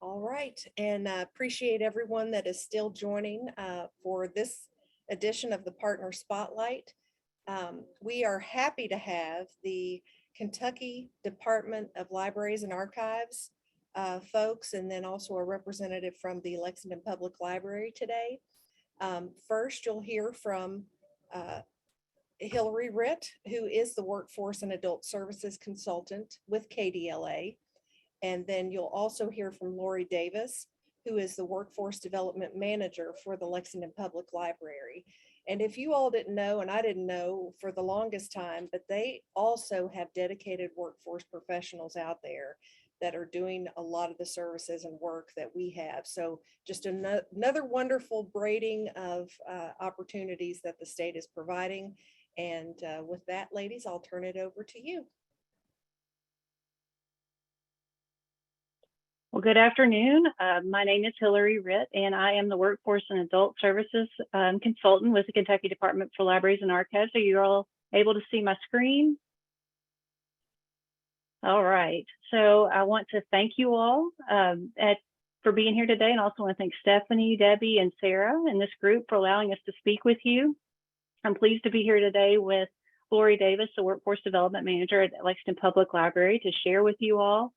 All right, and appreciate everyone that is still joining for this edition of the Partner Spotlight. We are happy to have the Kentucky Department of Libraries and Archives folks, and then also a representative from the Lexington Public Library today. First, you'll hear from uh, Hillary Ritt, who is the Workforce and Adult Services Consultant with KDLA. And then you'll also hear from Lori Davis, who is the Workforce Development Manager for the Lexington Public Library. And if you all didn't know, and I didn't know for the longest time, but they also have dedicated workforce professionals out there that are doing a lot of the services and work that we have. So just another wonderful braiding of opportunities that the state is providing. And with that, ladies, I'll turn it over to you. Well, good afternoon. My name is Hillary Ritt, and I am the Workforce and Adult Services Consultant with the Kentucky Department for Libraries and Archives. Are you all able to see my screen? All right. So I want to thank you all for being here today, and also want to thank Stephanie, Debbie, and Sarah in this group for allowing us to speak with you. I'm pleased to be here today with Lori Davis, the Workforce Development Manager at Lexington Public Library, to share with you all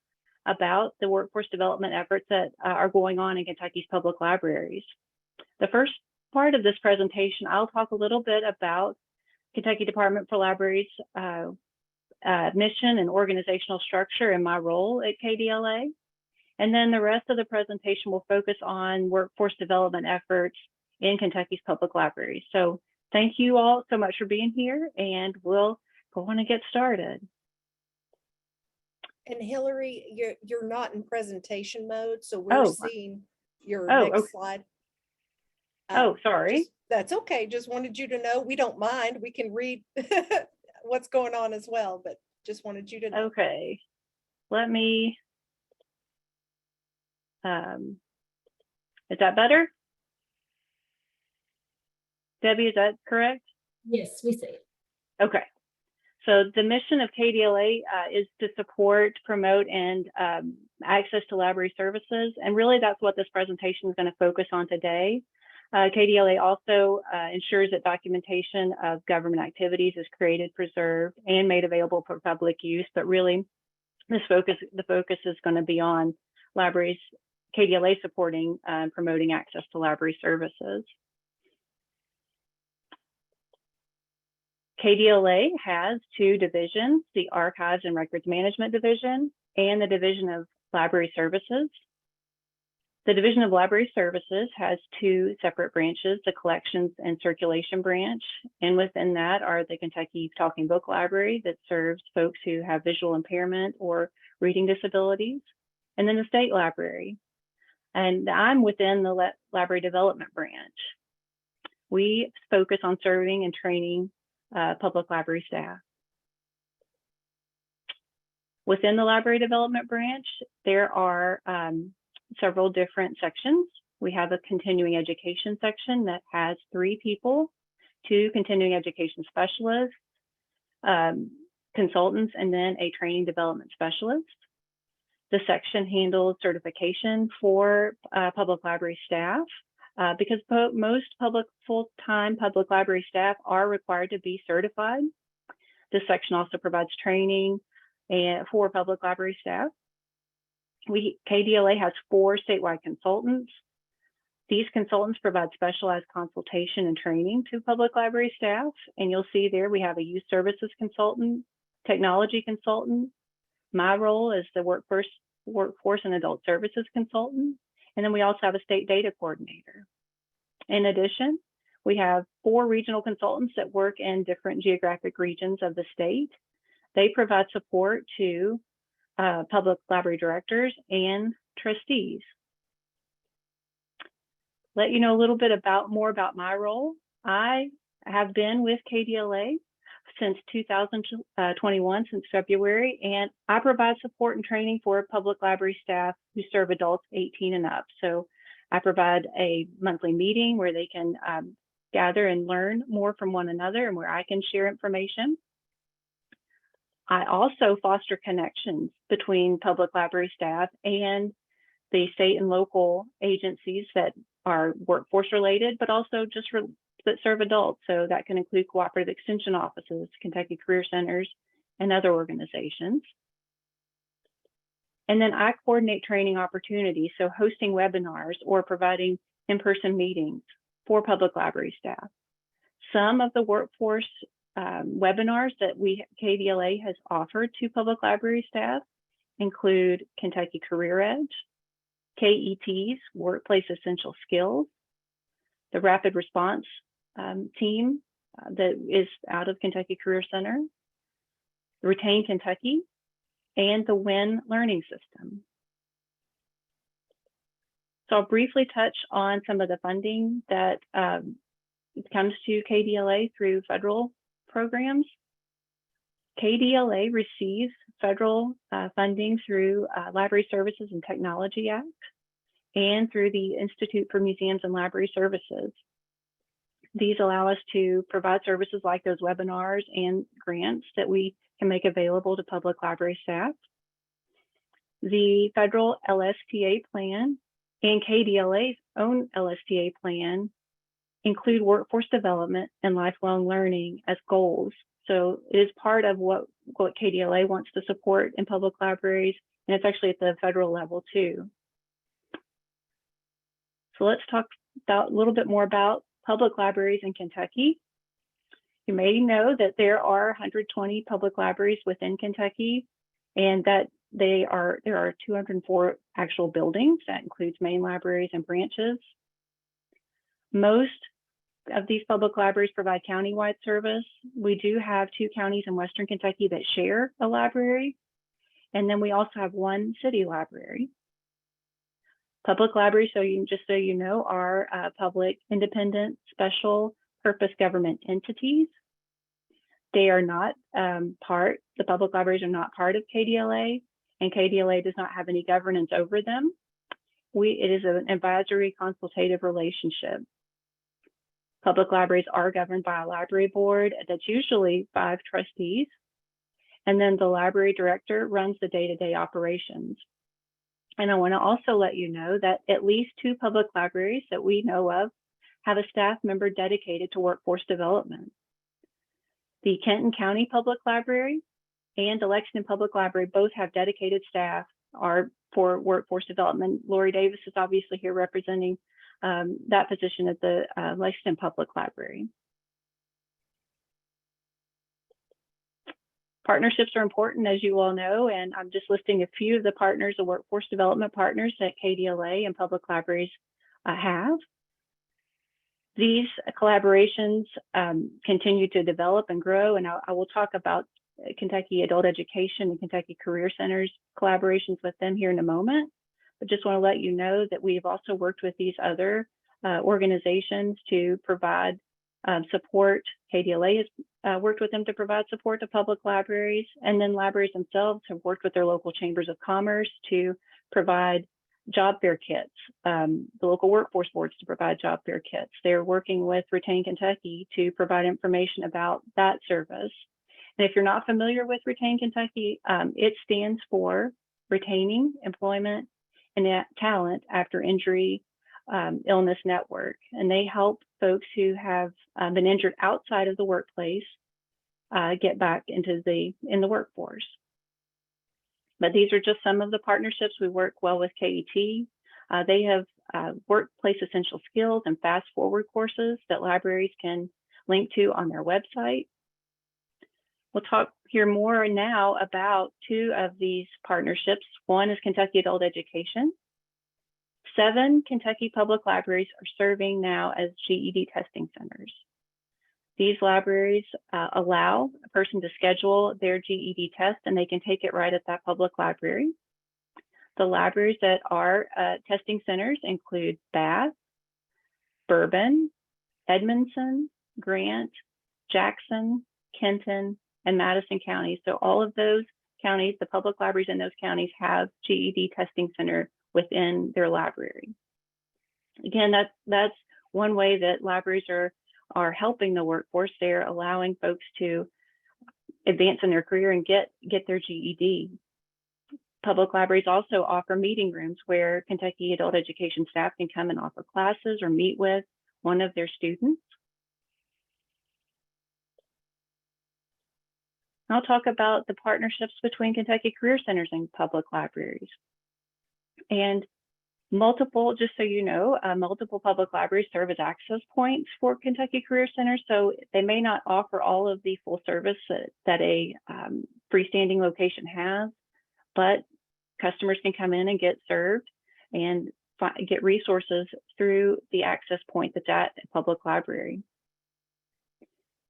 about the workforce development efforts that are going on in Kentucky's public libraries. The first part of this presentation, I'll talk a little bit about Kentucky Department for Libraries mission and organizational structure and my role at KDLA. And then the rest of the presentation will focus on workforce development efforts in Kentucky's public libraries. So thank you all so much for being here, and we'll go on and get started. And Hillary, you're not in presentation mode, so we're seeing your next slide. Sorry. That's okay. Just wanted you to know we don't mind. We can read what's going on as well, but just wanted you to know. Okay. Let me. Is that better? Debbie, is that correct? Yes, we see it. Okay. So the mission of KDLA is to support, promote, and access to library services. And really that's what this presentation is going to focus on today. KDLA also ensures that documentation of government activities is created, preserved, and made available for public use. But really the focus is going to be on libraries, KDLA supporting and promoting access to library services. KDLA has two divisions, the Archives and Records Management Division and the Division of Library Services. The Division of Library Services has two separate branches, the Collections and Circulation branch, and within that are the Kentucky Talking Book Library that serves folks who have visual impairment or reading disabilities, and then the State Library. And I'm within the Library Development branch. We focus on serving and training public library staff. Within the Library Development branch, there are several different sections. We have a continuing education section that has 3 people, 2 continuing education specialists, consultants, and then a training development specialist. The section handles certification for public library staff. Because most full-time public library staff are required to be certified. This section also provides training for public library staff. KDLA has 4 statewide consultants. These consultants provide specialized consultation and training to public library staff. And you'll see there we have a youth services consultant, technology consultant. My role is the workforce and adult services consultant. And then we also have a state data coordinator. In addition, we have 4 regional consultants that work in different geographic regions of the state. They provide support to public library directors and trustees. Let you know a little bit more about my role. I have been with KDLA since 2021, since February, and I provide support and training for public library staff who serve adults 18 and up. So I provide a monthly meeting where they can gather and learn more from one another and where I can share information. I also foster connections between public library staff and the state and local agencies that are workforce related, but also just that serve adults. So that can include cooperative extension offices, Kentucky Career Centers, and other organizations. And then I coordinate training opportunities, so hosting webinars or providing in-person meetings for public library staff. Some of the workforce webinars that KDLA has offered to public library staff include Kentucky Career Edge, KET's Workplace Essential Skills, the Rapid Response team that is out of Kentucky Career Center, Retain Kentucky, and the WIN Learning System. So I'll briefly touch on some of the funding that comes to KDLA through federal programs. KDLA receives federal funding through Library Services and Technology Act and through the Institute for Museums and Library Services. These allow us to provide services like those webinars and grants that we can make available to public library staff. The federal LSTA plan and KDLA's own LSTA plan include workforce development and lifelong learning as goals. So it is part of what KDLA wants to support in public libraries, and it's actually at the federal level too. So let's talk about a little bit more about public libraries in Kentucky. You may know that there are 120 public libraries within Kentucky, and that there are 204 actual buildings. That includes main libraries and branches. Most of these public libraries provide countywide service. We do have 2 counties in Western Kentucky that share a library, and then we also have 1 city library. Public libraries, just so you know, are public, independent, special purpose government entities. They are not the public libraries are not part of KDLA, and KDLA does not have any governance over them. It is an advisory consultative relationship. Public libraries are governed by a library board that's usually 5 trustees, and then the library director runs the day-to-day operations. And I want to also let you know that at least 2 public libraries that we know of have a staff member dedicated to workforce development. The Kenton County Public Library and the Lexington Public Library both have dedicated staff for workforce development. Lori Davis is obviously here representing that position at the Lexington Public Library. Partnerships are important, as you all know, and I'm just listing a few of the partners, the workforce development partners that KDLA and public libraries have. These collaborations continue to develop and grow, and I will talk about Kentucky Adult Education and Kentucky Career Centers collaborations with them here in a moment. But just want to let you know that we've also worked with these other organizations to provide support. KDLA has worked with them to provide support to public libraries, and then libraries themselves have worked with their local chambers of commerce to provide job fair kits, the local workforce boards to provide job fair kits. They're working with Retain Kentucky to provide information about that service. And if you're not familiar with Retain Kentucky, it stands for Retaining Employment and Talent After Injury Illness Network. And they help folks who have been injured outside of the workplace get back into the workforce. But these are just some of the partnerships. We work well with KET. They have workplace essential skills and fast forward courses that libraries can link to on their website. We'll hear more now about 2 of these partnerships. One is Kentucky Adult Education. 7 Kentucky public libraries are serving now as GED testing centers. These libraries allow a person to schedule their GED test, and they can take it right at that public library. The libraries that are testing centers include Bath, Bourbon, Edmondson, Grant, Jackson, Kenton, and Madison counties. So all of those counties, the public libraries in those counties have GED testing center within their library. Again, that's one way that libraries are helping the workforce. They're allowing folks to advance in their career and get their GED. Public libraries also offer meeting rooms where Kentucky adult education staff can come and offer classes or meet with one of their students. I'll talk about the partnerships between Kentucky Career Centers and public libraries. And multiple, just so you know, multiple public libraries serve as access points for Kentucky Career Centers. So they may not offer all of the full service that a freestanding location has, but customers can come in and get served and get resources through the access point that's at a public library.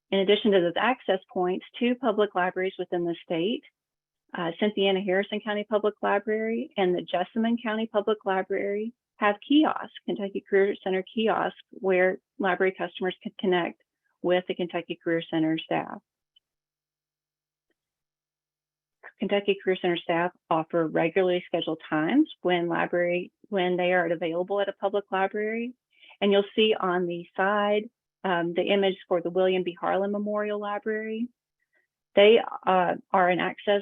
In addition to those access points, 2 public libraries within the state, Cynthiana Harrison County Public Library and the Jessamine County Public Library, have kiosks, Kentucky Career Center kiosks, where library customers can connect with the Kentucky Career Center staff. Kentucky Career Center staff offer regularly scheduled times when they are available at a public library. And you'll see on the side the image for the William B. Harlan Memorial Library. They are an access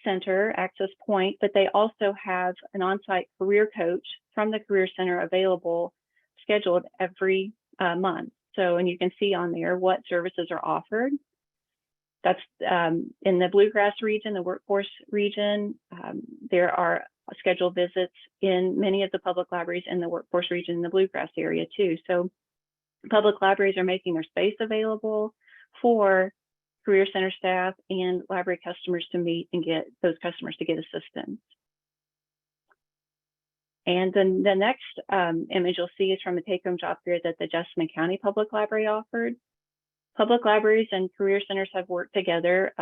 center, access point, but they also have an on-site career coach from the Career Center available, scheduled every month. So, and you can see on there what services are offered. That's in the Bluegrass region, the workforce region. There are scheduled visits in many of the public libraries in the workforce region in the Bluegrass area too. So public libraries are making their space available for Career Center staff and library customers to meet and get those customers to get assistance. And then the next image you'll see is from a take-home job fair that the Jessamine County Public Library offered. Public libraries and career centers have worked together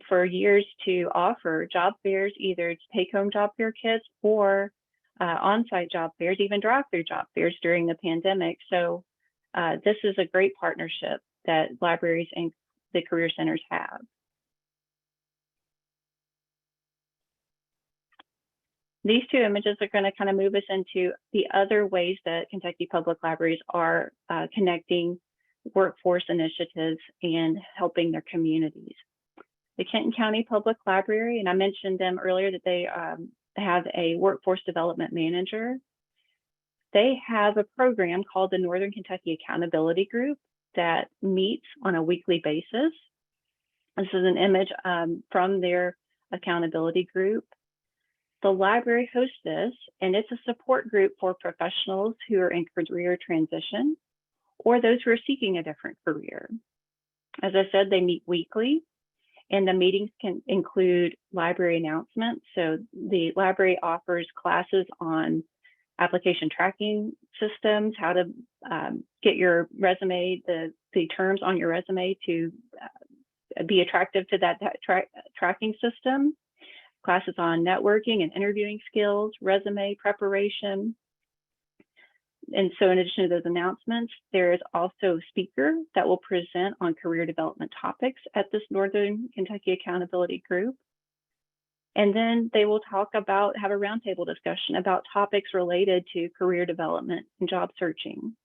for years to offer job fairs, either take-home job fair kits or on-site job fairs, even drive-through job fairs during the pandemic. So this is a great partnership that libraries and the career centers have. These 2 images are going to kind of move us into the other ways that Kentucky Public Libraries are connecting workforce initiatives and helping their communities. The Kenton County Public Library, and I mentioned them earlier that they have a workforce development manager. They have a program called the Northern Kentucky Accountability Group that meets on a weekly basis. This is an image from their accountability group. The library hosts this, and it's a support group for professionals who are in career transition or those who are seeking a different career. As I said, they meet weekly, and the meetings can include library announcements. So the library offers classes on application tracking systems, how to get your resume, the terms on your resume to be attractive to that tracking system, classes on networking and interviewing skills, resume preparation. And so in addition to those announcements, there is also a speaker that will present on career development topics at this Northern Kentucky Accountability Group. And then they will have a roundtable discussion about topics related to career development and job searching.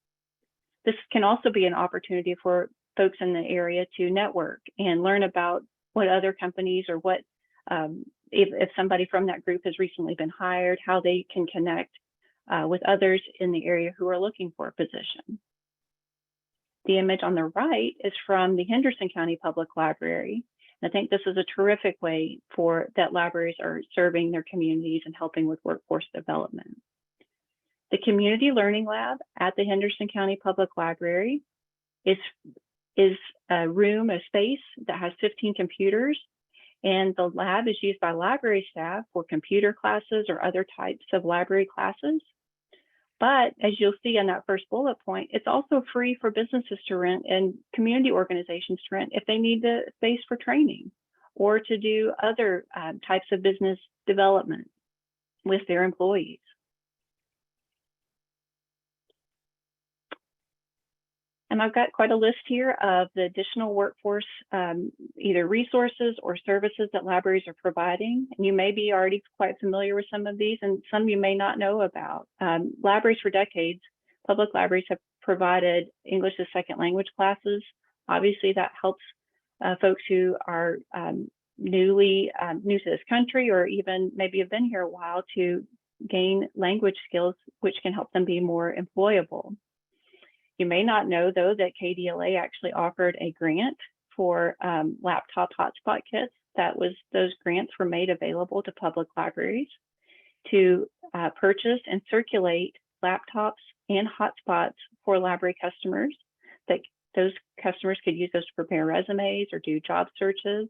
This can also be an opportunity for folks in the area to network and learn about what other companies or what, if somebody from that group has recently been hired, how they can connect with others in the area who are looking for a position. The image on the right is from the Henderson County Public Library. I think this is a terrific way that libraries are serving their communities and helping with workforce development. The Community Learning Lab at the Henderson County Public Library is a space that has 15 computers, and the lab is used by library staff for computer classes or other types of library classes. But as you'll see in that first bullet point, it's also free for businesses to rent and community organizations to rent if they need the space for training or to do other types of business development with their employees. And I've got quite a list here of the additional workforce, either resources or services that libraries are providing. And you may be already quite familiar with some of these, and some you may not know about. Libraries for decades, public libraries have provided English as second language classes. Obviously, that helps folks who are new to this country, or even maybe have been here a while, to gain language skills, which can help them be more employable. You may not know, though, that KDLA actually offered a grant for laptop hotspot kits. Those grants were made available to public libraries to purchase and circulate laptops and hotspots for library customers, that those customers could use those to prepare resumes or do job searches.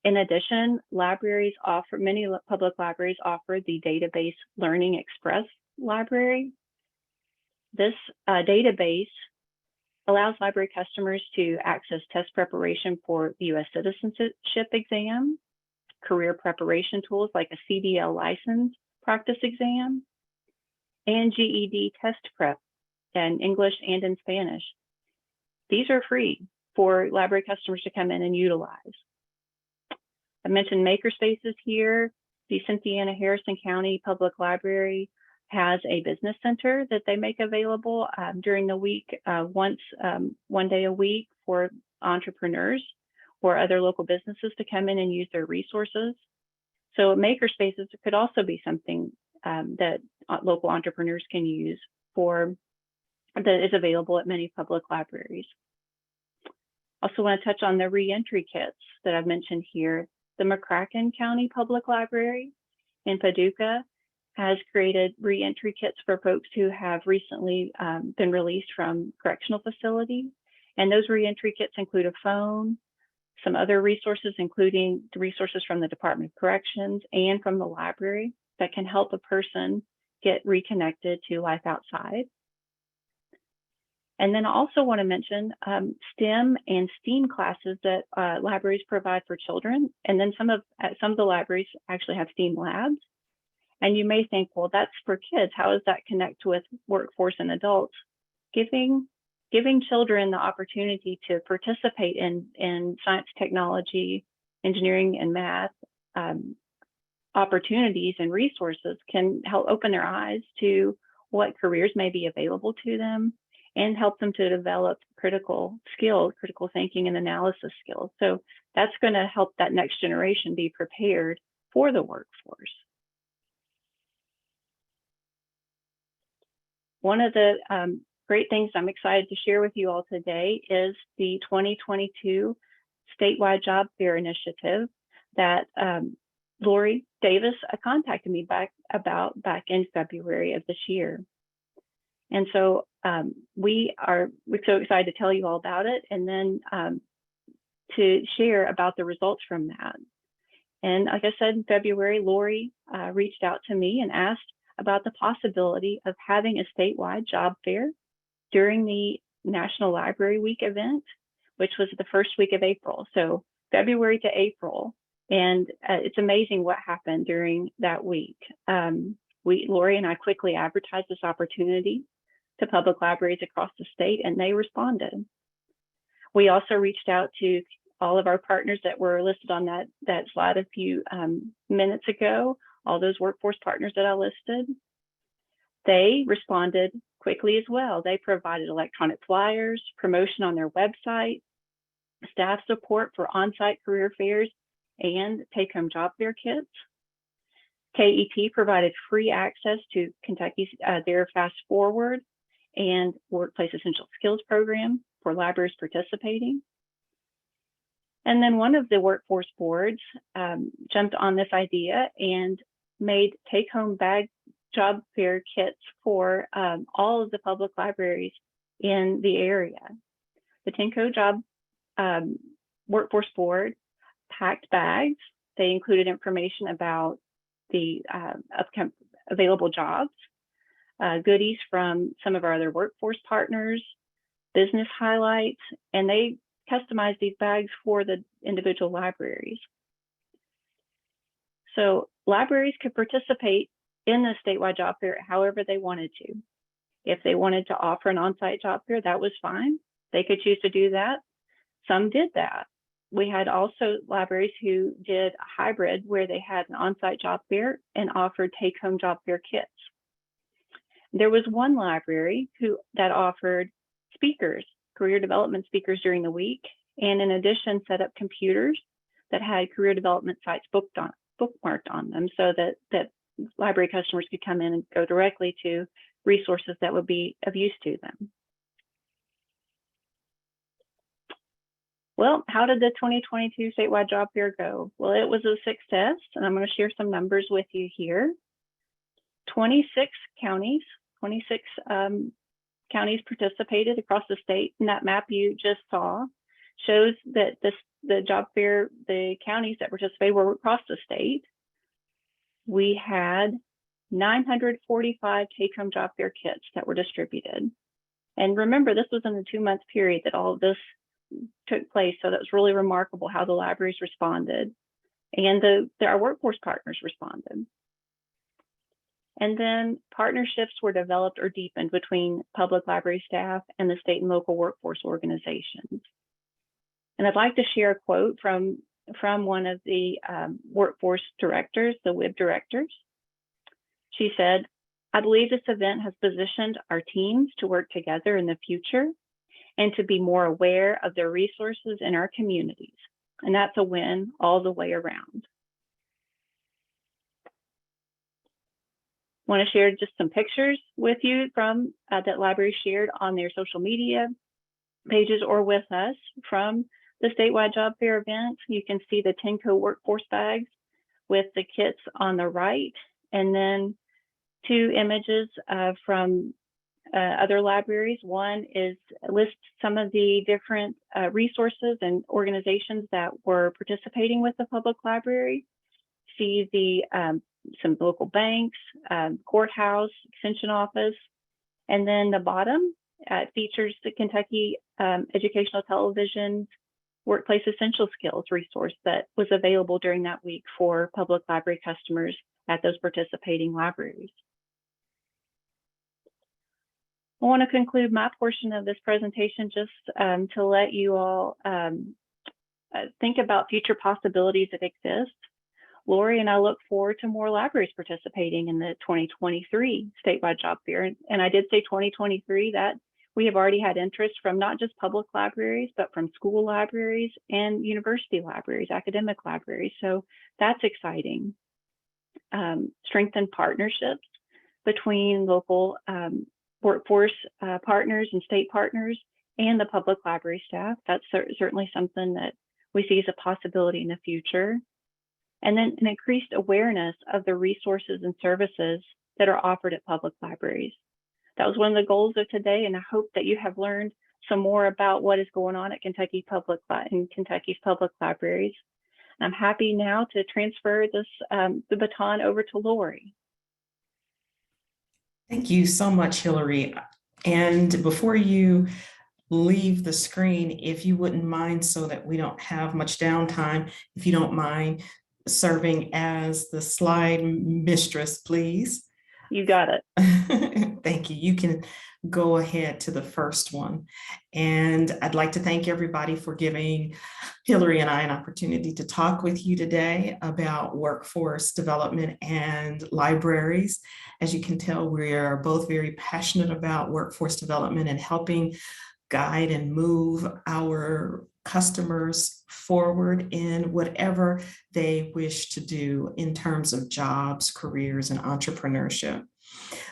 In addition, many public libraries offer the Database Learning Express library. This database allows library customers to access test preparation for the U.S. citizenship exam, career preparation tools like a CDL license practice exam, and GED test prep in English and in Spanish. These are free for library customers to come in and utilize. I mentioned makerspaces here. The Cynthiana Harrison County Public Library has a business center that they make available during the week, one day a week, for entrepreneurs or other local businesses to come in and use their resources. So makerspaces could also be something that local entrepreneurs can use that is available at many public libraries. Also want to touch on the reentry kits that I've mentioned here. The McCracken County Public Library in Paducah has created reentry kits for folks who have recently been released from correctional facilities. And those reentry kits include a phone, some other resources, including the resources from the Department of Corrections and from the library, that can help a person get reconnected to life outside. And then I also want to mention STEM and STEAM classes that libraries provide for children. And then some of the libraries actually have STEAM labs. And you may think, well, that's for kids. How does that connect with workforce and adults? Giving children the opportunity to participate in science, technology, engineering, and math opportunities and resources can help open their eyes to what careers may be available to them, and help them to develop critical skills, critical thinking and analysis skills. So that's going to help that next generation be prepared for the workforce. One of the great things I'm excited to share with you all today is the 2022 statewide job fair initiative that Lori Davis contacted me back in February of this year. And so we're so excited to tell you all about it, and then to share about the results from that. And like I said, in February, Lori reached out to me and asked about the possibility of having a statewide job fair during the National Library Week event, which was the first week of April. So February to April. And it's amazing what happened during that week. Lori and I quickly advertised this opportunity to public libraries across the state, and they responded. We also reached out to all of our partners that were listed on that slide a few minutes ago, all those workforce partners that I listed. They responded quickly as well. They provided electronic flyers, promotion on their website, staff support for on-site career fairs, and take-home job fair kits. KET provided free access to Kentucky's their Fast Forward and Workplace Essential Skills program for libraries participating. And then one of the workforce boards jumped on this idea and made take-home bag job fair kits for all of the public libraries in the area. The Tenco Job Workforce Board packed bags. They included information about the available jobs, goodies from some of our other workforce partners, business highlights, and they customized these bags for the individual libraries. So libraries could participate in the statewide job fair however they wanted to. If they wanted to offer an on-site job fair, that was fine. They could choose to do that. Some did that. We had also libraries who did a hybrid where they had an on-site job fair and offered take-home job fair kits. There was one library that offered speakers, career development speakers during the week, and in addition, set up computers that had career development sites bookmarked on them so that library customers could come in and go directly to resources that would be of use to them. Well, how did the 2022 statewide job fair go? Well, it was a success, and I'm going to share some numbers with you here. 26 counties participated across the state, and that map you just saw shows that the job fair, the counties that participated were across the state. We had 945 take-home job fair kits that were distributed. And remember, this was in a 2-month period that all of this took place, so that was really remarkable how the libraries responded, and our workforce partners responded. And then partnerships were developed or deepened between public library staff and the state and local workforce organizations. And I'd like to share a quote from one of the workforce directors, the WIB directors. She said, "I believe this event has positioned our teams to work together in the future and to be more aware of their resources in our communities. And that's a win all the way around." I want to share just some pictures with you from that library shared on their social media pages or with us from the statewide job fair event. You can see the Tenco workforce bags with the kits on the right, and then 2 images from other libraries. One lists some of the different resources and organizations that were participating with the public library. See some local banks, courthouse, extension office, and then the bottom features the Kentucky Educational Television Workplace Essential Skills resource that was available during that week for public library customers at those participating libraries. I want to conclude my portion of this presentation just to let you all think about future possibilities that exist. Lori and I look forward to more libraries participating in the 2023 statewide job fair. And I did say 2023, that we have already had interest from not just public libraries, but from school libraries and university libraries, academic libraries. So that's exciting. Strengthen partnerships between local workforce partners and state partners and the public library staff. That's certainly something that we see as a possibility in the future. And then an increased awareness of the resources and services that are offered at public libraries. That was one of the goals of today, and I hope that you have learned some more about what is going on at Kentucky's public libraries. I'm happy now to transfer the baton over to Lori. Thank you so much, Hillary. And before you leave the screen, if you wouldn't mind, so that we don't have much downtime, if you don't mind serving as the slide mistress, please. You got it. Thank you. You can go ahead to the first one. And I'd like to thank everybody for giving Hillary and I an opportunity to talk with you today about workforce development and libraries. As you can tell, we are both very passionate about workforce development and helping guide and move our customers forward in whatever they wish to do in terms of jobs, careers, and entrepreneurship.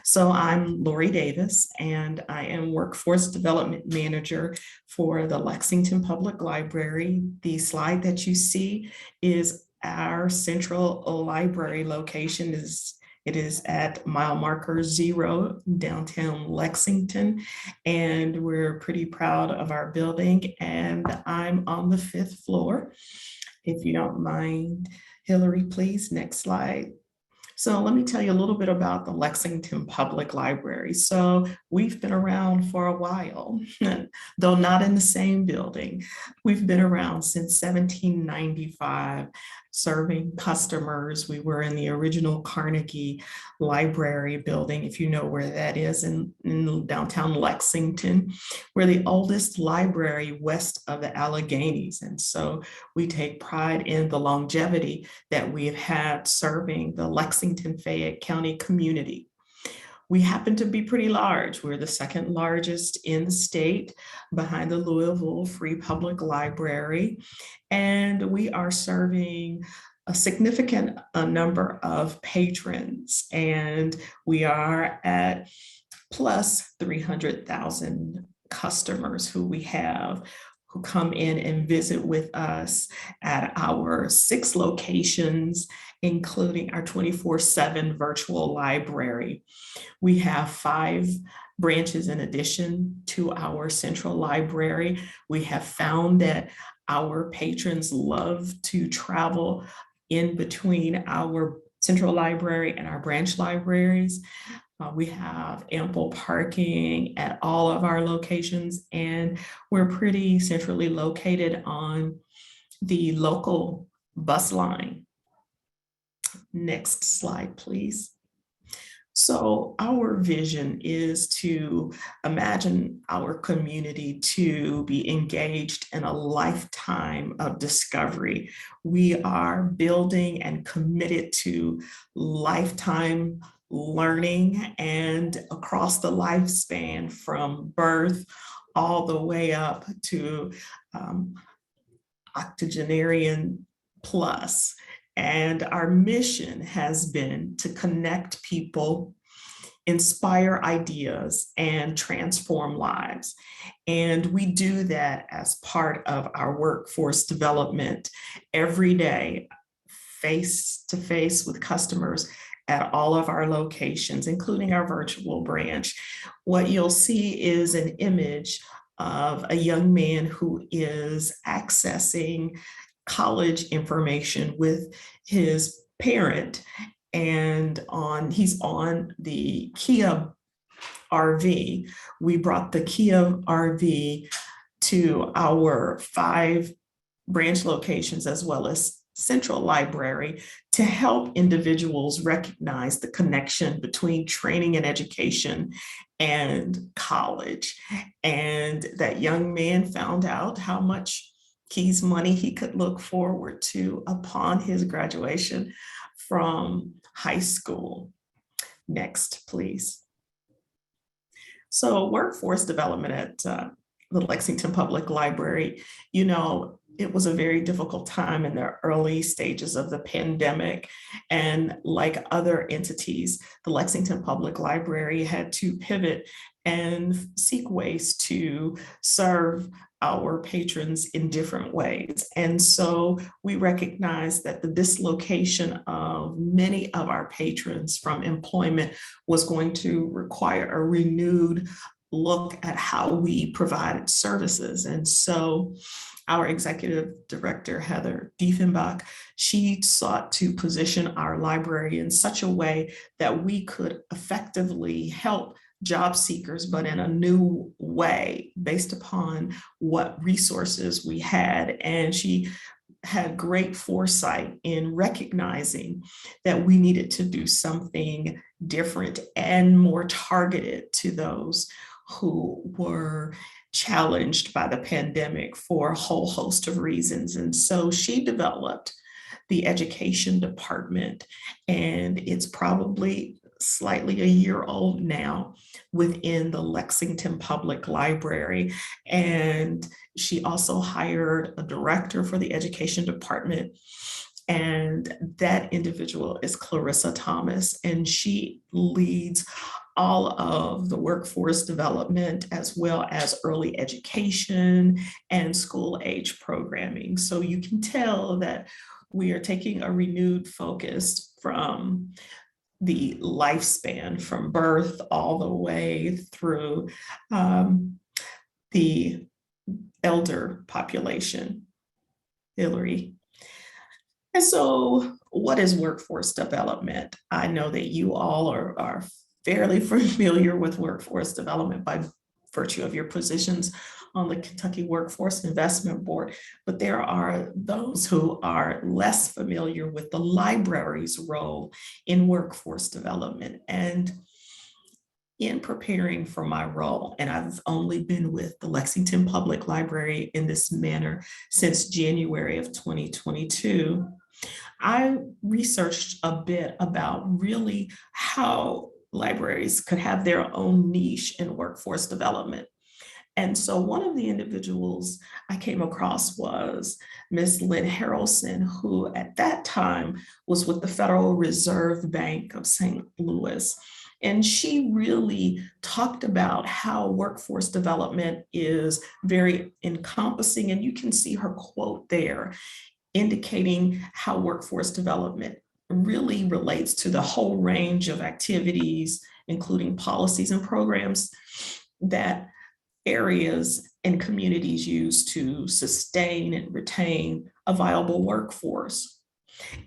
So I'm Lori Davis, and I am Workforce Development Manager for the Lexington Public Library. The slide that you see is our central library location. It is at mile marker 0, downtown Lexington, and we're pretty proud of our building, and I'm on the 5th floor. If you don't mind, Hillary, please, next slide. So let me tell you a little bit about the Lexington Public Library. So we've been around for a while, though not in the same building. We've been around since 1795, serving customers. We were in the original Carnegie Library building, if you know where that is, in downtown Lexington. We're the oldest library west of the Alleghenies. And so we take pride in the longevity that we've had serving the Lexington Fayette County community. We happen to be pretty large. We're the second largest in the state behind the Louisville Free Public Library. And we are serving a significant number of patrons. And we are at plus 300,000 customers who we have who come in and visit with us at our 6 locations, including our 24/7 virtual library. We have 5 branches in addition to our central library. We have found that our patrons love to travel in between our central library and our branch libraries. We have ample parking at all of our locations, and we're pretty centrally located on the local bus line. Next slide, please. So our vision is to imagine our community to be engaged in a lifetime of discovery. We are building and committed to lifetime learning, and across the lifespan from birth all the way up to octogenarian plus. And our mission has been to connect people, inspire ideas, and transform lives. And we do that as part of our workforce development every day, face to face with customers at all of our locations, including our virtual branch. What you'll see is an image of a young man who is accessing college information with his parent, and he's on the Kia RV. We brought the Kia RV to our 5 branch locations as well as central library to help individuals recognize the connection between training and education and college. And that young man found out how much Keys money he could look forward to upon his graduation from high school. Next, please. So workforce development at the Lexington Public Library, it was a very difficult time in the early stages of the pandemic. And like other entities, the Lexington Public Library had to pivot and seek ways to serve our patrons in different ways. And so we recognize that the dislocation of many of our patrons from employment was going to require a renewed look at how we provided services. And so our executive director, Heather Diefenbach, she sought to position our library in such a way that we could effectively help job seekers, but in a new way based upon what resources we had. And she had great foresight in recognizing that we needed to do something different and more targeted to those who were challenged by the pandemic for a whole host of reasons. And so she developed the education department, and it's probably slightly a year old now within the Lexington Public Library. And she also hired a director for the education department. And that individual is Clarissa Thomas, and she leads all of the workforce development as well as early education and school age programming. So you can tell that we are taking a renewed focus from the lifespan, from birth all the way through the elder population. Hillary. And so what is workforce development? I know that you all are fairly familiar with workforce development by virtue of your positions on the Kentucky Workforce Investment Board, but there are those who are less familiar with the library's role in workforce development. And in preparing for my role, and I've only been with the Lexington Public Library in this manner since January of 2022, I researched a bit about really how libraries could have their own niche in workforce development. And so one of the individuals I came across was Miss Lynn Harrelson, who at that time was with the Federal Reserve Bank of St. Louis. And she really talked about how workforce development is very encompassing. And you can see her quote there, indicating how workforce development really relates to the whole range of activities, including policies and programs that areas and communities use to sustain and retain a viable workforce.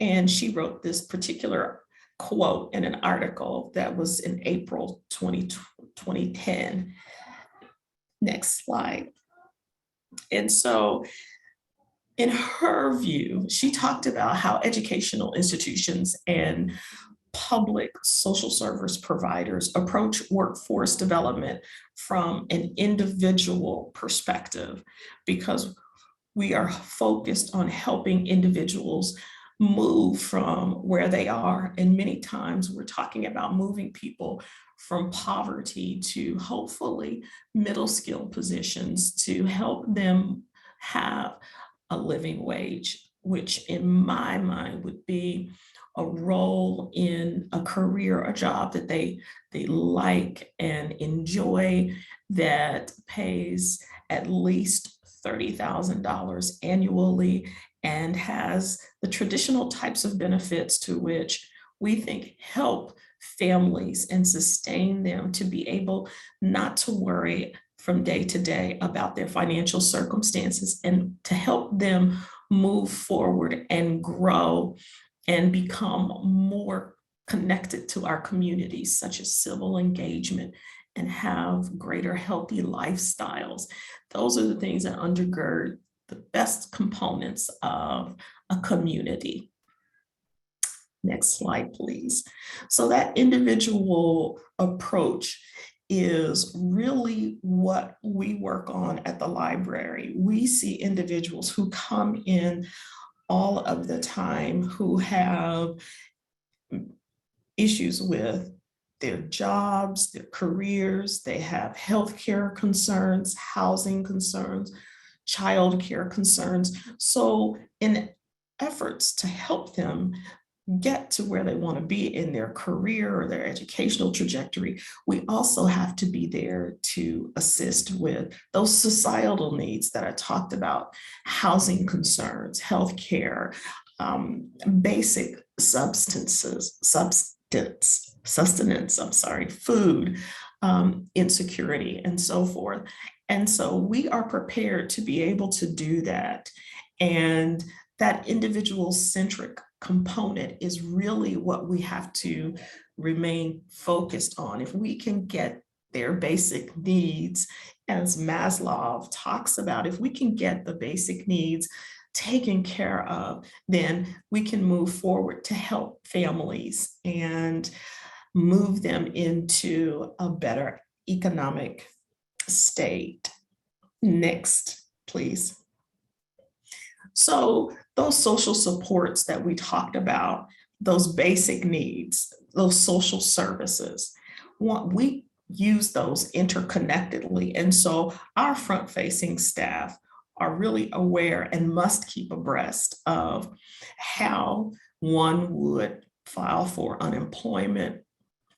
And she wrote this particular quote in an article that was in April 2010. Next slide. And so in her view, she talked about how educational institutions and public social service providers approach workforce development from an individual perspective, because we are focused on helping individuals move from where they are. And many times we're talking about moving people from poverty to hopefully middle skill positions to help them have a living wage, which in my mind would be a role in a career, a job that they like and enjoy, that pays at least $30,000 annually and has the traditional types of benefits to which we think help families and sustain them to be able not to worry from day to day about their financial circumstances, and to help them move forward and grow and become more connected to our communities, such as civil engagement, and have greater healthy lifestyles. Those are the things that undergird the best components of a community. Next slide, please. So that individual approach is really what we work on at the library. We see individuals who come in all of the time who have issues with their jobs, their careers, they have healthcare concerns, housing concerns, childcare concerns. So in efforts to help them get to where they want to be in their career or their educational trajectory, we also have to be there to assist with those societal needs that I talked about: housing concerns, healthcare, basic sustenance, food, insecurity, and so forth. And so we are prepared to be able to do that. And that individual-centric component is really what we have to remain focused on. If we can get their basic needs, as Maslow talks about, if we can get the basic needs taken care of, then we can move forward to help families and move them into a better economic state. Next, please. So those social supports that we talked about, those basic needs, those social services, we use those interconnectedly. And so our front-facing staff are really aware and must keep abreast of how one would file for unemployment,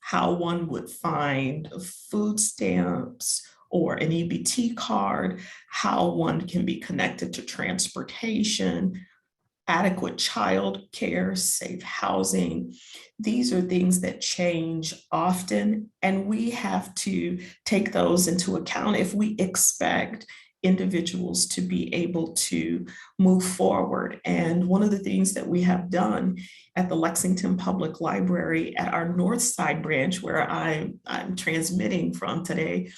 how one would find food stamps or an EBT card, how one can be connected to transportation, adequate child care, safe housing. These are things that change often, and we have to take those into account if we expect individuals to be able to move forward. And one of the things that we have done at the Lexington Public Library at our North Side branch, where I'm transmitting from today,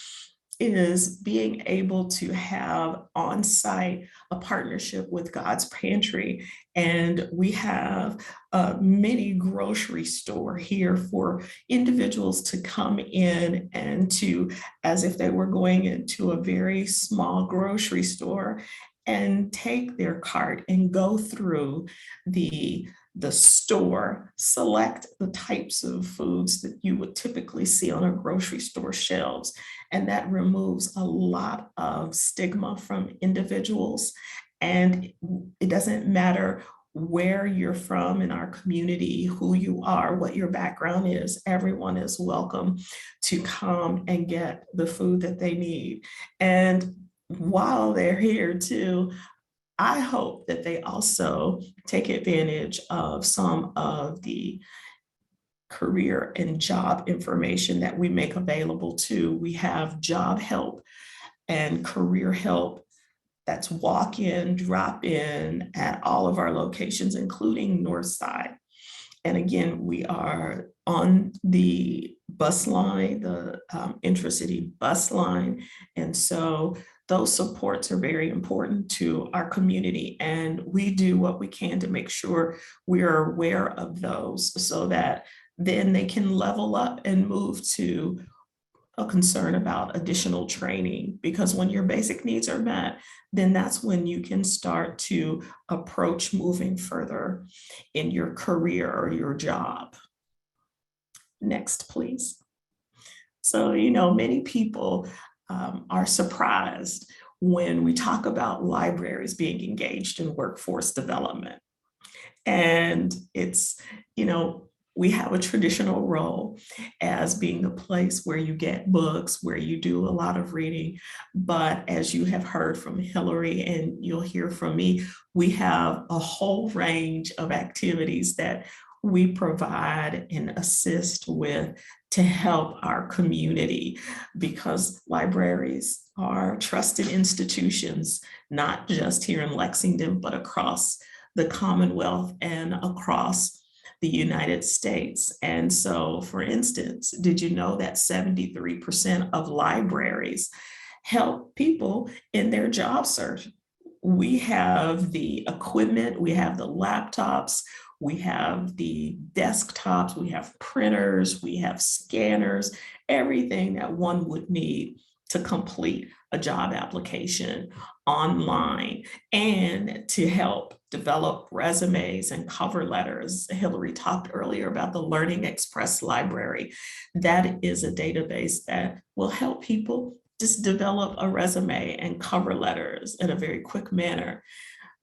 is being able to have on-site a partnership with God's Pantry. And we have a mini grocery store here for individuals to come in and to, as if they were going into a very small grocery store, and take their cart and go through the the store, select the types of foods that you would typically see on a grocery store shelves. And that removes a lot of stigma from individuals. And it doesn't matter where you're from in our community, who you are, what your background is, everyone is welcome to come and get the food that they need. And while they're here too, I hope that they also take advantage of some of the career and job information that we make available too. We have job help and career help that's walk in, drop in at all of our locations, including Northside. And again, we are on the bus line, the intracity bus line. And so those supports are very important to our community. And we do what we can to make sure we are aware of those so that then they can level up and move to a concern about additional training, because when your basic needs are met, then that's when you can start to approach moving further in your career or your job. Next, please. So, many people are surprised when we talk about libraries being engaged in workforce development. And it's, we have a traditional role as being the place where you get books, where you do a lot of reading. But as you have heard from Hillary and you'll hear from me, we have a whole range of activities that we provide and assist with to help our community, because libraries are trusted institutions, not just here in Lexington, but across the Commonwealth and across the United States. And so, for instance, did you know that 73% of libraries help people in their job search? We have the equipment, we have the laptops, we have the desktops, we have printers, we have scanners, everything that one would need to complete a job application online and to help develop resumes and cover letters. Hillary talked earlier about the Learning Express library. That is a database that will help people just develop a resume and cover letters in a very quick manner.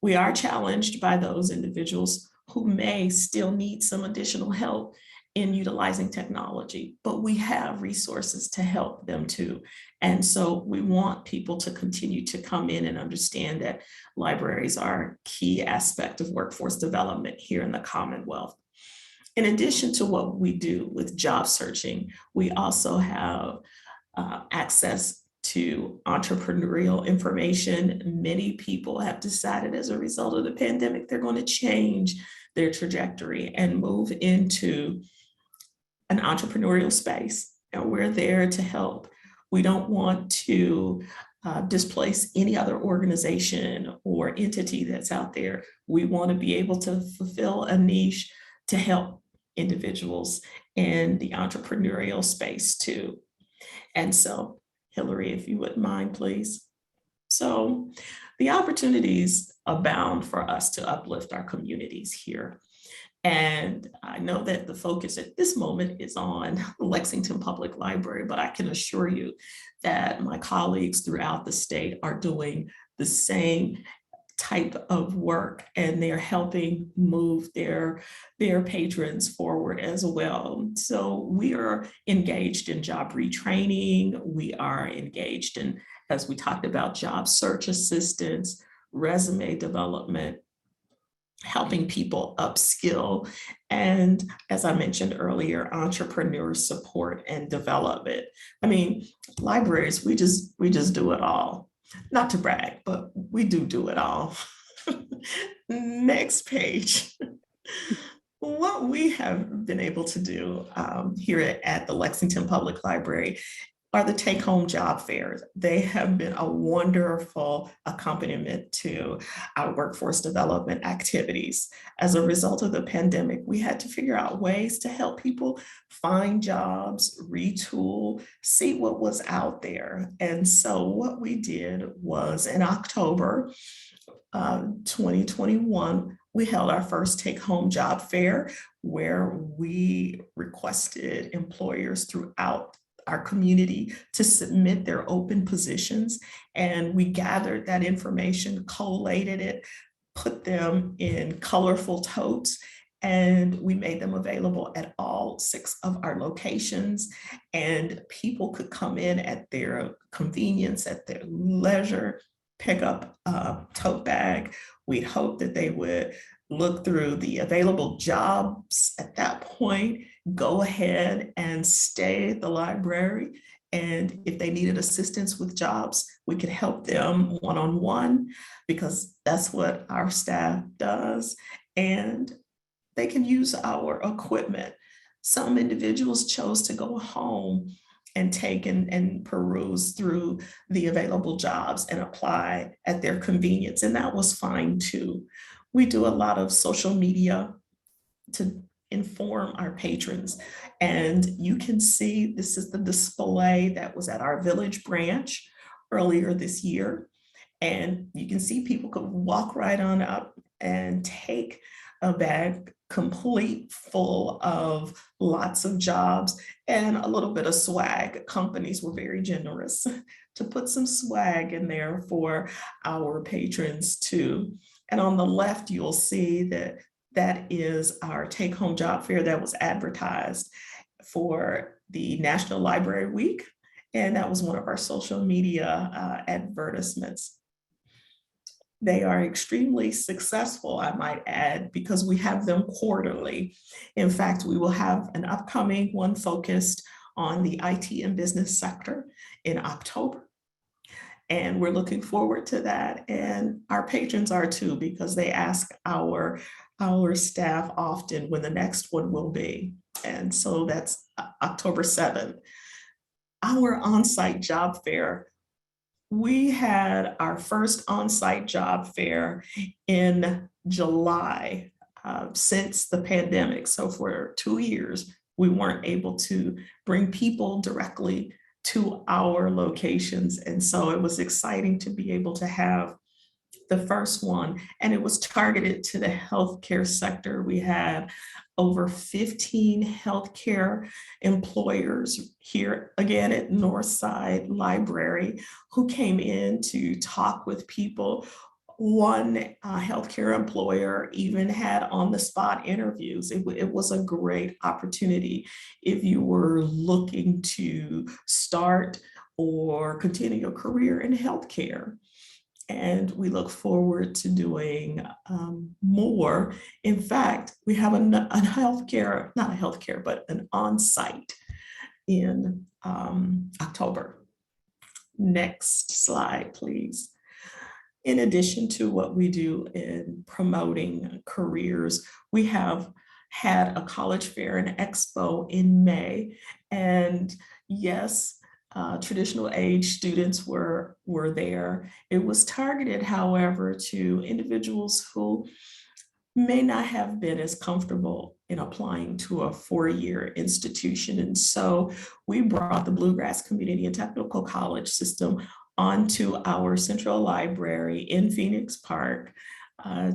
We are challenged by those individuals who may still need some additional help in utilizing technology, but we have resources to help them too. And so we want people to continue to come in and understand that libraries are a key aspect of workforce development here in the Commonwealth. In addition to what we do with job searching, we also have access to entrepreneurial information. Many people have decided as a result of the pandemic, they're going to change their trajectory and move into an entrepreneurial space, and we're there to help. We don't want to displace any other organization or entity that's out there. We want to be able to fulfill a niche to help individuals in the entrepreneurial space too. And so, Hillary, if you wouldn't mind, please. So the opportunities abound for us to uplift our communities here. And I know that the focus at this moment is on Lexington Public Library, but I can assure you that my colleagues throughout the state are doing the same type of work, and they're helping move their patrons forward as well. So we are engaged in job retraining. We are engaged in, as we talked about, job search assistance, resume development, helping people upskill, and as I mentioned earlier, entrepreneur support and development. I mean, libraries, we just do it all. Not to brag, but we do it all. Next page. What we have been able to do here at the Lexington Public Library are the take-home job fairs. They have been a wonderful accompaniment to our workforce development activities. As a result of the pandemic, we had to figure out ways to help people find jobs, retool, see what was out there. And so what we did was in October 2021, we held our first take-home job fair where we requested employers throughout our community to submit their open positions. And we gathered that information, collated it, put them in colorful totes, and we made them available at all 6 of our locations. And people could come in at their convenience, at their leisure, pick up a tote bag. We'd hope that they would look through the available jobs at that point, go ahead and stay at the library. And if they needed assistance with jobs, we could help them one-on-one, because that's what our staff does. And they can use our equipment. Some individuals chose to go home and take and peruse through the available jobs and apply at their convenience, and that was fine too. We do a lot of social media to inform our patrons, and you can see this is the display that was at our Village branch earlier this year. And you can see people could walk right on up and take a bag complete full of lots of jobs and a little bit of swag. Companies were very generous to put some swag in there for our patrons too. And on the left, you'll see that that is our take-home job fair that was advertised for the National Library Week. And that was one of our social media advertisements. They are extremely successful, I might add, because we have them quarterly. In fact, we will have an upcoming one focused on the IT and business sector in October. And we're looking forward to that. And our patrons are too, because they ask our staff often when the next one will be. And so that's October 7th. Our on-site job fair, we had our first on-site job fair in July since the pandemic. So for 2 years, we weren't able to bring people directly to our locations. And so it was exciting to be able to have the first one, and it was targeted to the healthcare sector. We had over 15 healthcare employers here again at Northside Library who came in to talk with people. One healthcare employer even had on-the-spot interviews. It was a great opportunity if you were looking to start or continue your career in healthcare. And we look forward to doing more. In fact, we have not a healthcare, but an on-site in October. Next slide, please. In addition to what we do in promoting careers, we have had a college fair and expo in May. And yes, traditional age students were there. It was targeted, however, to individuals who may not have been as comfortable in applying to a 4-year institution. And so we brought the Bluegrass Community and Technical College system onto our central library in Phoenix Park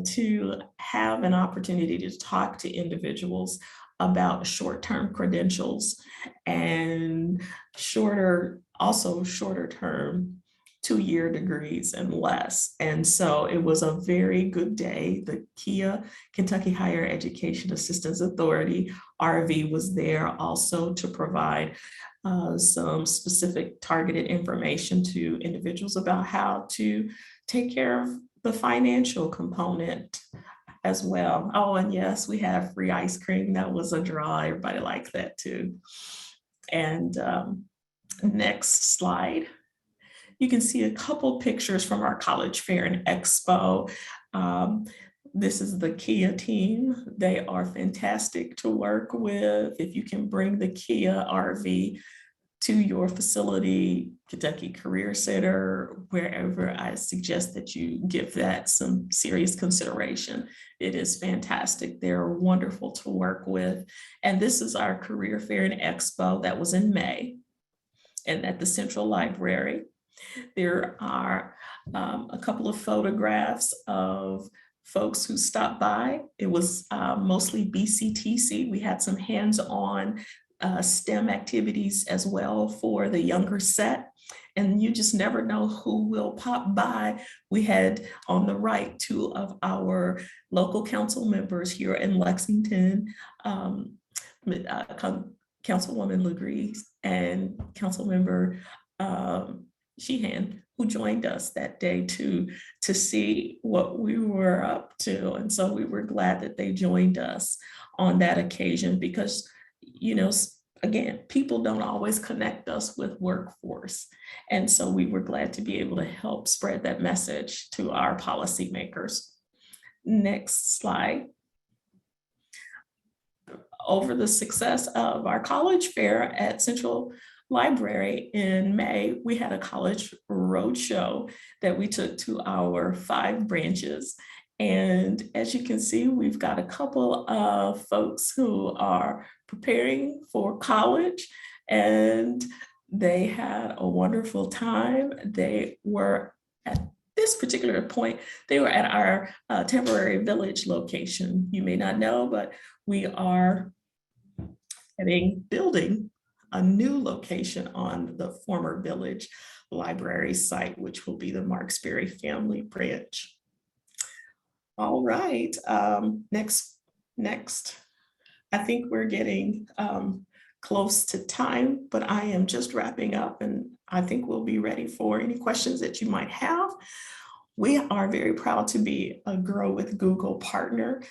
to have an opportunity to talk to individuals about short-term credentials and shorter term 2-year degrees and less. And so it was a very good day. The KHEA, Kentucky Higher Education Assistance Authority, RV, was there also to provide some specific targeted information to individuals about how to take care of the financial component as well. Oh, and yes, we have free ice cream. That was a draw. Everybody liked that too. And next slide. You can see a couple pictures from our college fair and expo. This is the KHEA team. They are fantastic to work with. If you can bring the KHEA RV to your facility, Kentucky Career Center, wherever, I suggest that you give that some serious consideration. It is fantastic. They're wonderful to work with. And this is our career fair and expo that was in May and at the Central Library. There are a couple of photographs of folks who stopped by. It was mostly BCTC. We had some hands-on STEM activities as well for the younger set. And you just never know who will pop by. We had on the right 2 of our local council members here in Lexington, Councilwoman Legris and Councilmember Sheehan, who joined us that day to see what we were up to. And so we were glad that they joined us on that occasion because, you know, again, people don't always connect us with workforce. And so we were glad to be able to help spread that message to our policymakers. Next slide. Over the success of our college fair at Central Library in May, we had a college roadshow that we took to our 5 branches. And as you can see, we've got a couple of folks who are preparing for college, and they had a wonderful time. They were at this particular point, they were at our temporary village location. You may not know, but we are building a new location on the former village library site, which will be the Marksbury Family Branch. All right, next. I think we're getting close to time, but I am just wrapping up and I think we'll be ready for any questions that you might have. We are very proud to be a Grow with Google partner.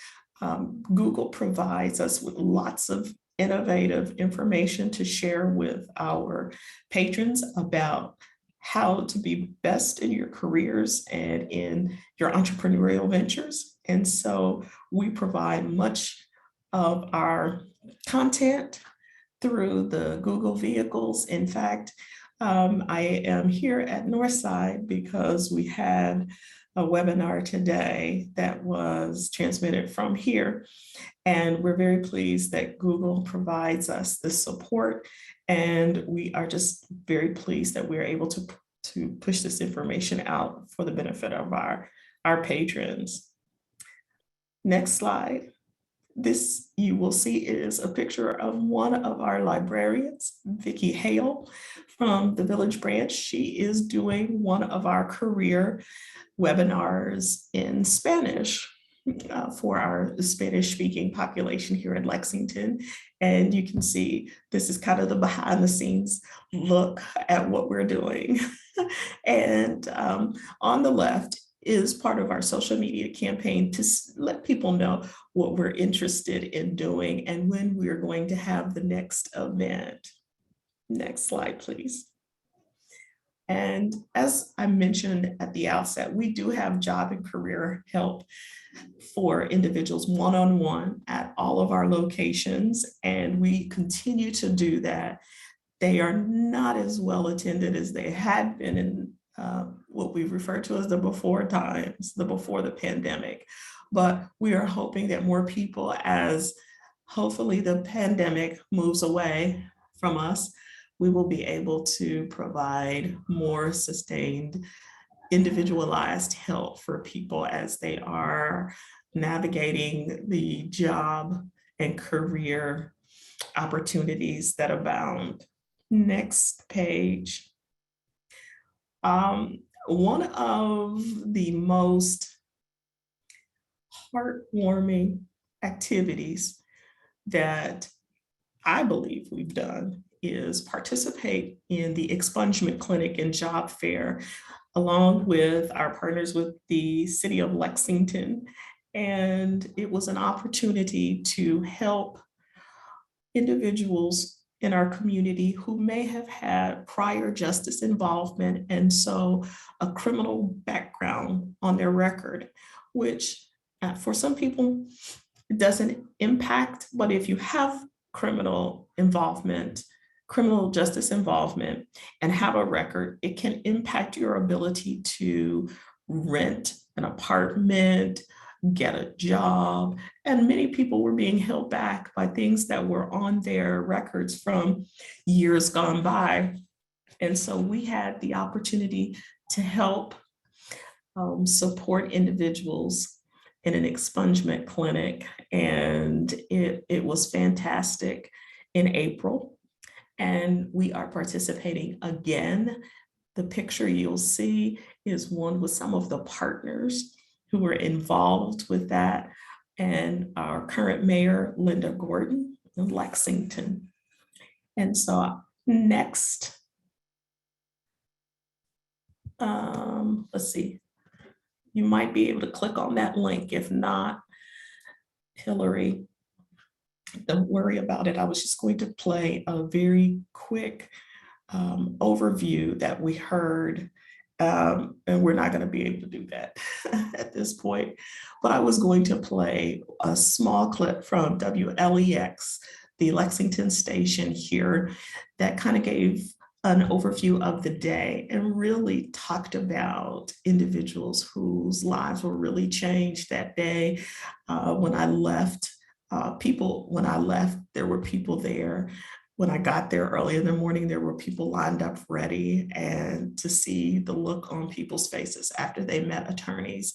Google provides us with lots of innovative information to share with our patrons about how to be best in your careers and in your entrepreneurial ventures. And so we provide much of our content through the Google vehicles. In fact, I am here at Northside because we had a webinar today that was transmitted from here. And we're very pleased that Google provides us the support. And we are just very pleased that we're able to push this information out for the benefit of our patrons. Next slide. This you will see is a picture of one of our librarians, Vicki Hale from the Village Branch. She is doing one of our career webinars in Spanish for our Spanish speaking population here in Lexington. And you can see this is kind of the behind the scenes look at what we're doing. And on the left is part of our social media campaign to let people know what we're interested in doing and when we're going to have the next event. Next slide, please. And as I mentioned at the outset, we do have job and career help for individuals one-on-one at all of our locations, and we continue to do that. They are not as well attended as they had been in what we refer to as the before times, before the pandemic. But we are hoping that more people, as hopefully the pandemic moves away from us, we will be able to provide more sustained, individualized help for people as they are navigating the job and career opportunities that abound. Next page. One of the most heartwarming activities that I believe we've done is participate in the expungement clinic and job fair, along with our partners with the City of Lexington. And it was an opportunity to help individuals in our community who may have had prior justice involvement and so a criminal background on their record, which for some people it doesn't impact, but if you have criminal involvement, criminal justice involvement, and have a record, it can impact your ability to rent an apartment, get a job. And many people were being held back by things that were on their records from years gone by. And so we had the opportunity to help support individuals in an expungement clinic, and it was fantastic in April. And we are participating again. The picture you'll see is one with some of the partners who were involved with that, and our current mayor, Linda Gordon in Lexington. And so next, let's see, you might be able to click on that link. If not, Hillary, don't worry about it. I was just going to play a very quick overview that we heard, and we're not going to be able to do that at this point, but I was going to play a small clip from WLEX, the Lexington station here, that kind of gave an overview of the day and really talked about individuals whose lives were really changed that day. When I left, there were people there. When I got there early in the morning, there were people lined up ready, and to see the look on people's faces after they met attorneys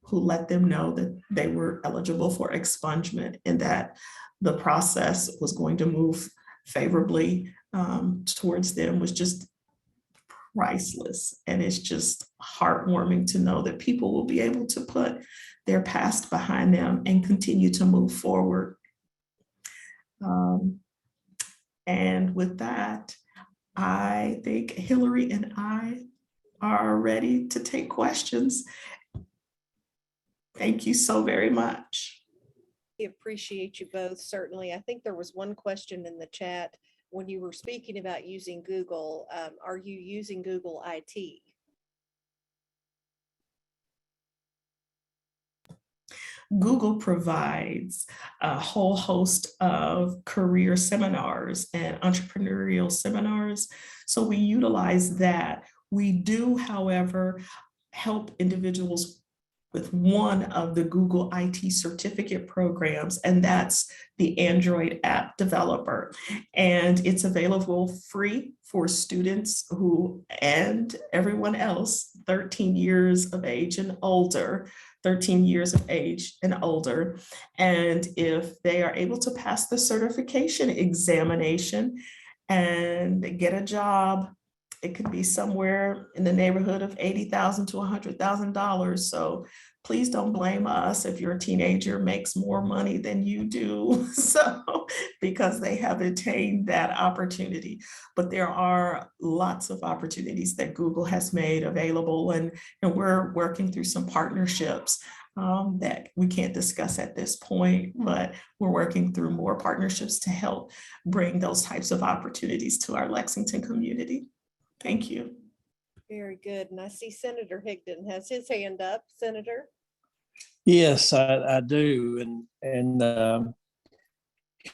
who let them know that they were eligible for expungement and that the process was going to move favorably towards them was just priceless. And it's just heartwarming to know that people will be able to put their past behind them and continue to move forward. And with that, I think Hillary and I are ready to take questions. Thank you so very much. We appreciate you both, certainly. I think there was one question in the chat when you were speaking about using Google. Are you using Google IT? Google provides a whole host of career seminars and entrepreneurial seminars. So we utilize that. We do, however, help individuals with one of the Google IT certificate programs, and that's the Android app developer. And it's available free for students who, and everyone else, 13 years of age and older. 13 years of age and older. And if they are able to pass the certification examination and get a job, it could be somewhere in the neighborhood of $80,000 to $100,000. So please don't blame us if your teenager makes more money than you do, so because they have attained that opportunity. But there are lots of opportunities that Google has made available, and we're working through some partnerships that we can't discuss at this point, but we're working through more partnerships to help bring those types of opportunities to our Lexington community. Thank you. Very good. And I see Senator Higdon has his hand up. Senator? Yes, I do. And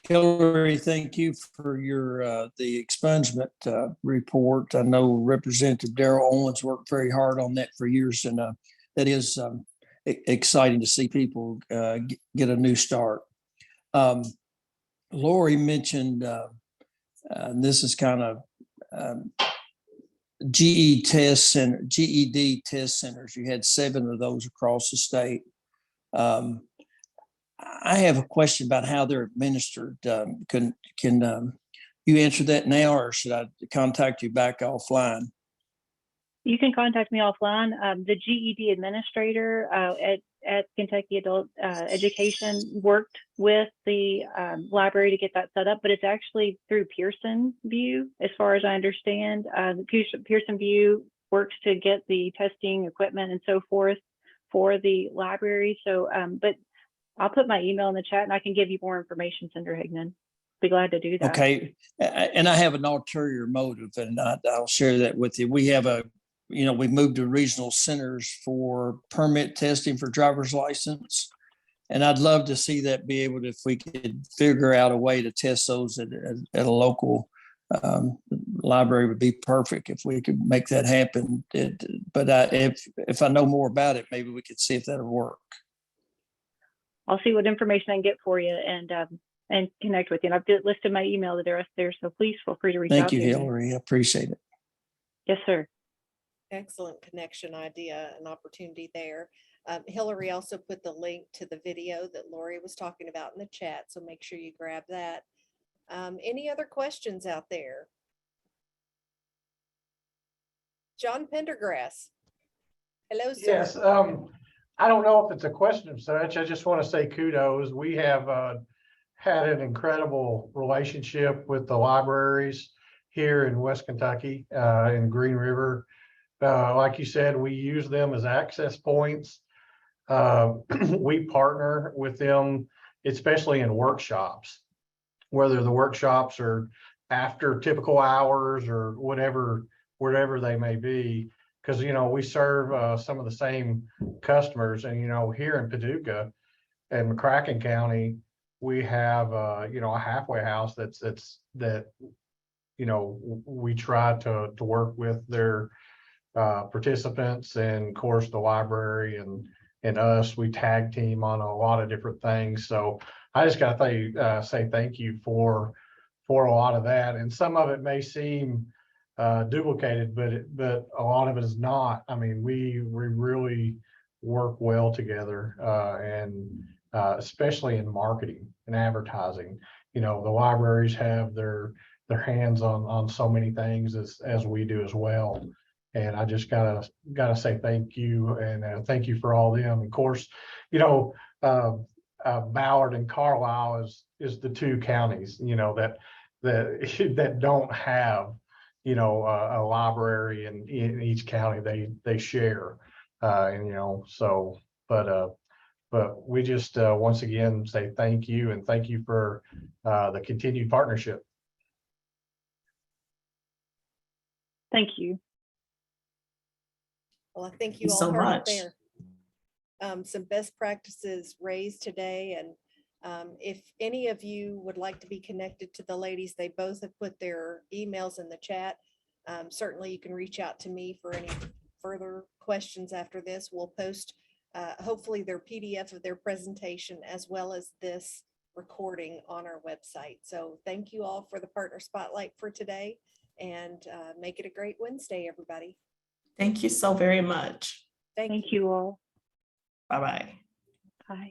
Hillary, thank you for your the expungement report. I know Representative Darrell Owens worked very hard on that for years, and that is exciting to see people get a new start. Lori mentioned, this is kind of GED test centers. You had 7 of those across the state. I have a question about how they're administered. Can you answer that now, or should I contact you back offline? You can contact me offline. The GED administrator at Kentucky Adult Education worked with the library to get that set up, but it's actually through Pearson VUE, as far as I understand. Pearson VUE works to get the testing equipment and so forth for the library. So, but I'll put my email in the chat and I can give you more information, Senator Higdon. Be glad to do that. Okay. And I have an ulterior motive, and I'll share that with you. We have we moved to regional centers for permit testing for driver's license. And I'd love to see that be able to, if we could figure out a way to test those at a local library, would be perfect if we could make that happen. But if I know more about it, maybe we could see if that'll work. I'll see what information I can get for you and connect with you. And I've listed my email address there, so please feel free to reach out. Thank you, Hillary. I appreciate it. Yes, sir. Excellent connection idea and opportunity there. Hillary also put the link to the video that Lori was talking about in the chat, so make sure you grab that. Any other questions out there? John Pendergrass. Hello, sir. Yes, I don't know if it's a question of such. I just want to say kudos. We have had an incredible relationship with the libraries here in West Kentucky, in Green River. Like you said, we use them as access points. We partner with them, especially in workshops, whether the workshops are after typical hours or whatever they may be. Because, we serve some of the same customers, and, here in Paducah and McCracken County, we have, a halfway house that we try to work with their participants, and of course, the library and us, we tag team on a lot of different things. So I just got to say thank you for a lot of that. And some of it may seem duplicated, but a lot of it is not. I mean, we really work well together, and especially in marketing and advertising. The libraries have their hands on so many things as we do as well. And I just gotta say thank you, and thank you for all them. Of course, Ballard and Carlisle is the two counties that don't have a library in each county. They share, so, but we just once again say thank you, and thank you for the continued partnership. Thank you. Well, I think Thank you you all so heard it much. there. Some best practices raised today, and if any of you would like to be connected to the ladies, they both have put their emails in the chat. Certainly you can reach out to me for any further questions after this. We'll post hopefully their PDF of their presentation as well as this recording on our website. So thank you all for the Partner Spotlight for today, and make it a great Wednesday, everybody. Thank you so very much. Thank Thank you. you all. Bye-bye.